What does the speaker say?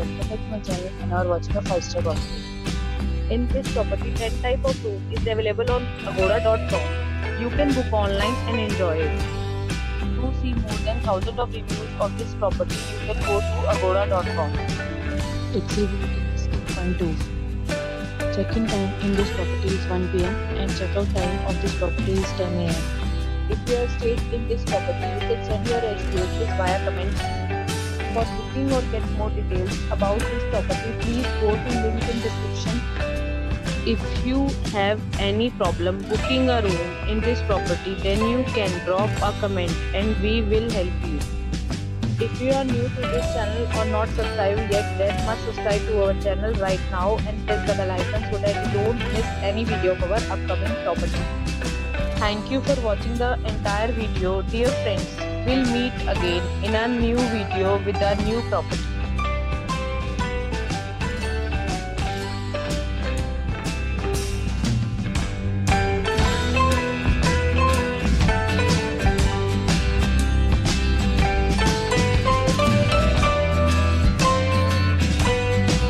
welcome back to my channel and are watching a 5-star property. In this property, 10 type of room is available on agoda.com. You can book online and enjoy it. To see more than thousands of reviews of this property, you can go to agoda.com. Its review is 8.2. Check-in time in this property is 1 p.m. and check-out time of this property is 10 a.m. If you have stayed in this property, you can send your experiences via comments. For booking or get more details about this property, please go to link in description. If you have any problem booking a room in this property, then you can drop a comment and we will help you. If you are new to this channel or not subscribed yet, then must subscribe to our channel right now and press the bell icon so that you don't miss any video of our upcoming property. Thank you for watching the entire video. Dear friends, we'll meet again in a new video with a new property.